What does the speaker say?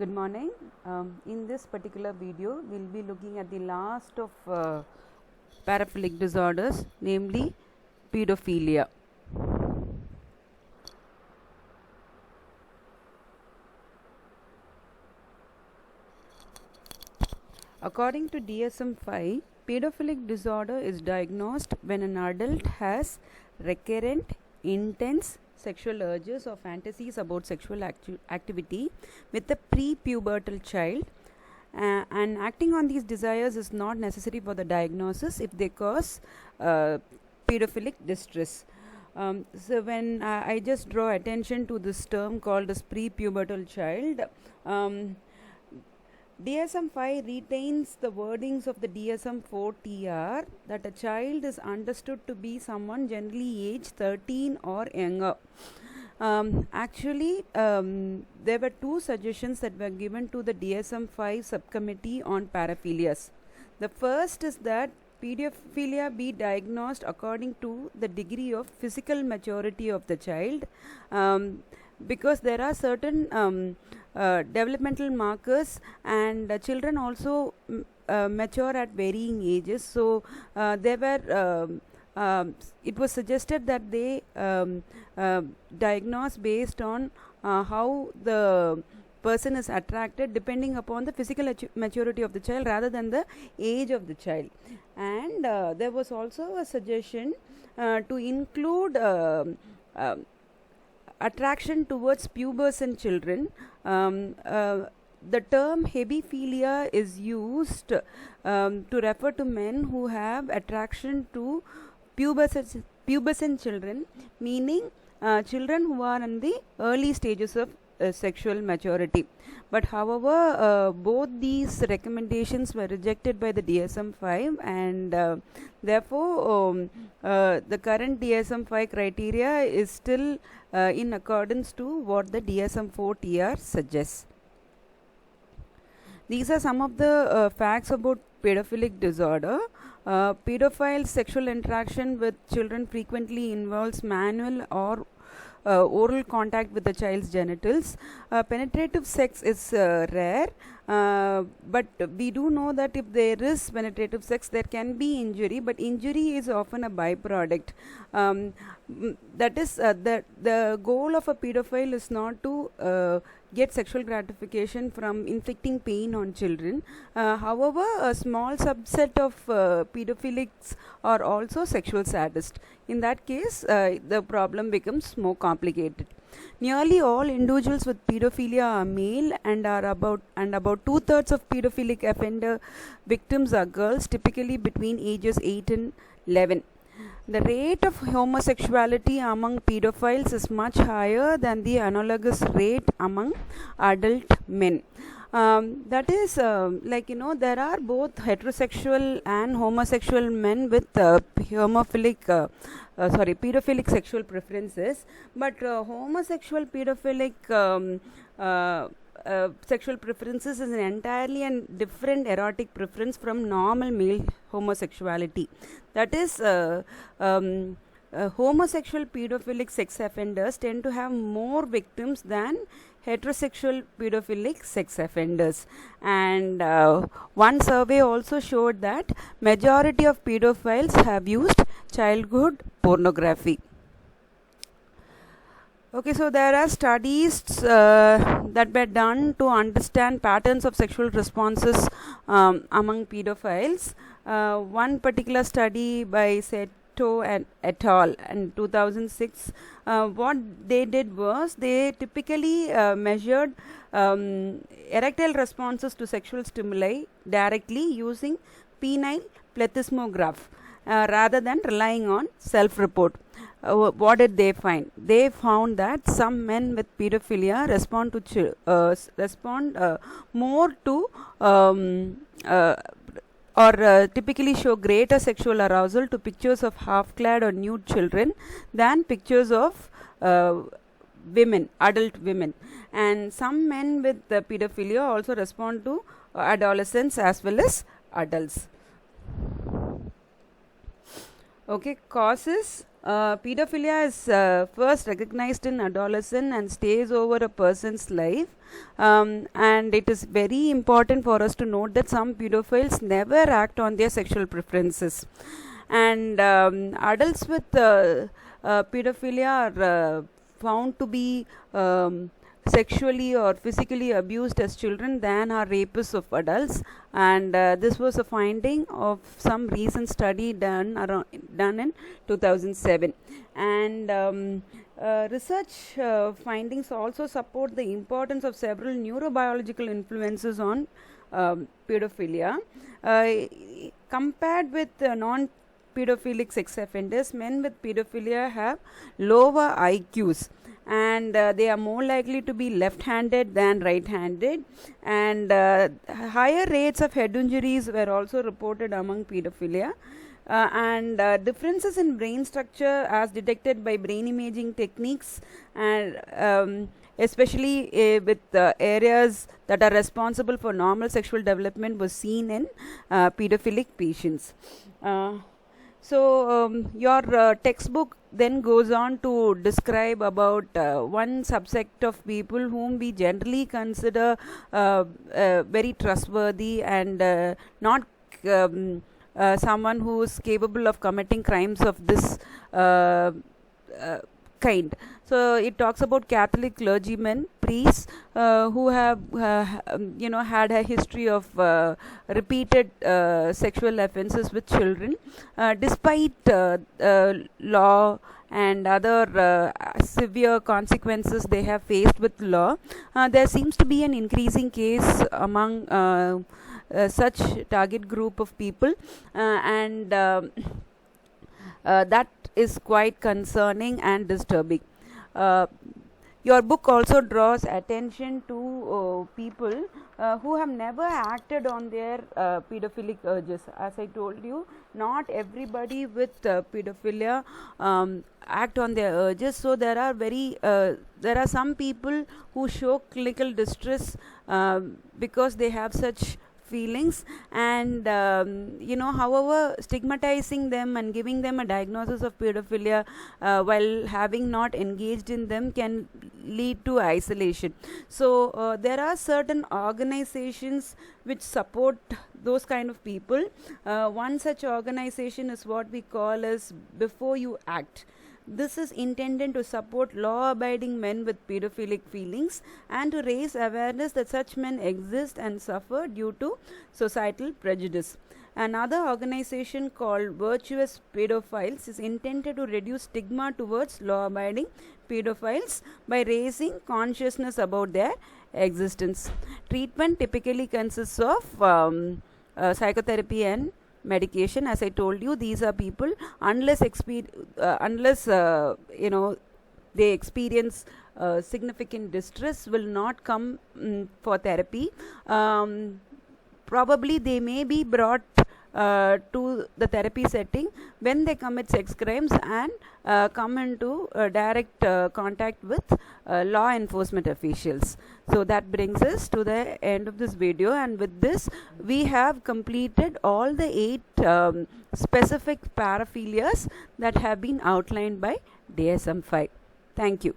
Good morning. In this particular video, we'll be looking at the last of paraphilic disorders, namely pedophilia. According to DSM-5, pedophilic disorder is diagnosed when an adult has recurrent, intense sexual urges or fantasies about sexual activity with a pre-pubertal child, and acting on these desires is not necessary for the diagnosis if they cause pedophilic distress. So when I just draw attention to this term called as pre-pubertal child, DSM-5 retains the wordings of the DSM-4 TR that a child is understood to be someone generally aged 13 or younger. Actually, there were two suggestions that were given to the DSM-5 subcommittee on paraphilias. The first is that pedophilia be diagnosed according to the degree of physical maturity of the child, because there are certain developmental markers, and children also mature at varying ages. So there were it was suggested that they diagnose based on how the person is attracted depending upon the physical maturity of the child rather than the age of the child. And there was also a suggestion to include attraction towards pubescent children. The term hebephilia is used to refer to men who have attraction to pubescent children, meaning children who are in the early stages of sexual maturity. But however, both these recommendations were rejected by the DSM-5, and therefore the current DSM-5 criteria is still in accordance to what the DSM-4 TR suggests. These are some of the facts about pedophilic disorder. Pedophile sexual interaction with children frequently involves manual or oral contact with the child's genitals. Penetrative sex is rare, but we do know that if there is penetrative sex, there can be injury, but injury is often a byproduct. That is, the goal of a pedophile is not to get sexual gratification from inflicting pain on children. However, a small subset of pedophilics are also sexual sadists. In that case, the problem becomes more complicated. Nearly all individuals with pedophilia are male, and about 2/3 of pedophilic offender victims are girls, typically between ages 8 and 11. The rate of homosexuality among pedophiles is much higher than the analogous rate among adult men. That is, there are both heterosexual and homosexual men with pedophilic sexual preferences, but homosexual pedophilic sexual preferences is an entirely and different erotic preference from normal male homosexuality. That is, homosexual pedophilic sex offenders tend to have more victims than heterosexual pedophilic sex offenders, and one survey also showed that majority of pedophiles have used childhood pornography. Okay, so there are studies that were done to understand patterns of sexual responses among pedophiles. One particular study by and et al. In 2006, what they did was they typically measured erectile responses to sexual stimuli directly using penile plethysmograph rather than relying on self-report. What did they find? They found that some men with pedophilia respond more to typically show greater sexual arousal to pictures of half-clad or nude children than pictures of women, adult women. And some men with pedophilia also respond to adolescents as well as adults. Okay, causes. Pedophilia is first recognized in adolescence and stays over a person's life. And it is very important for us to note that some pedophiles never act on their sexual preferences. And adults with pedophilia are found to be sexually or physically abused as children than are rapists of adults, and this was a finding of some recent study done in 2007. And research findings also support the importance of several neurobiological influences on pedophilia. Compared with non pedophilic sex offenders, men with pedophilia have lower IQs, and they are more likely to be left-handed than right-handed, and higher rates of head injuries were also reported among pedophilia. And differences in brain structure as detected by brain imaging techniques, and especially with areas that are responsible for normal sexual development, was seen in pedophilic patients. Your textbook then goes on to describe about one subsect of people whom we generally consider very trustworthy and not someone who is capable of committing crimes of this kind. So it talks about Catholic clergymen, priests who have had a history of repeated sexual offences with children, despite law and other severe consequences they have faced with law. There seems to be an increasing case among such target group of people, and that is quite concerning and disturbing. Your book also draws attention to people who have never acted on their pedophilic urges. As I told you, not everybody with pedophilia act on their urges. So there are some people who show clinical distress because they have such feelings, and however, stigmatizing them and giving them a diagnosis of pedophilia while having not engaged in them can lead to isolation. So there are certain organizations which support those kind of people. One such organization is what we call as Before You Act. This is intended to support law-abiding men with pedophilic feelings and to raise awareness that such men exist and suffer due to societal prejudice. Another organization called Virtuous Pedophiles is intended to reduce stigma towards law-abiding pedophiles by raising consciousness about their existence. Treatment typically consists of psychotherapy and medication. As I told you, these are people, unless they experience significant distress, will not come for therapy. Probably they may be brought to the therapy setting when they commit sex crimes and come into direct contact with law enforcement officials. So that brings us to the end of this video, and with this we have completed all the 8 specific paraphilias that have been outlined by DSM-5. Thank you.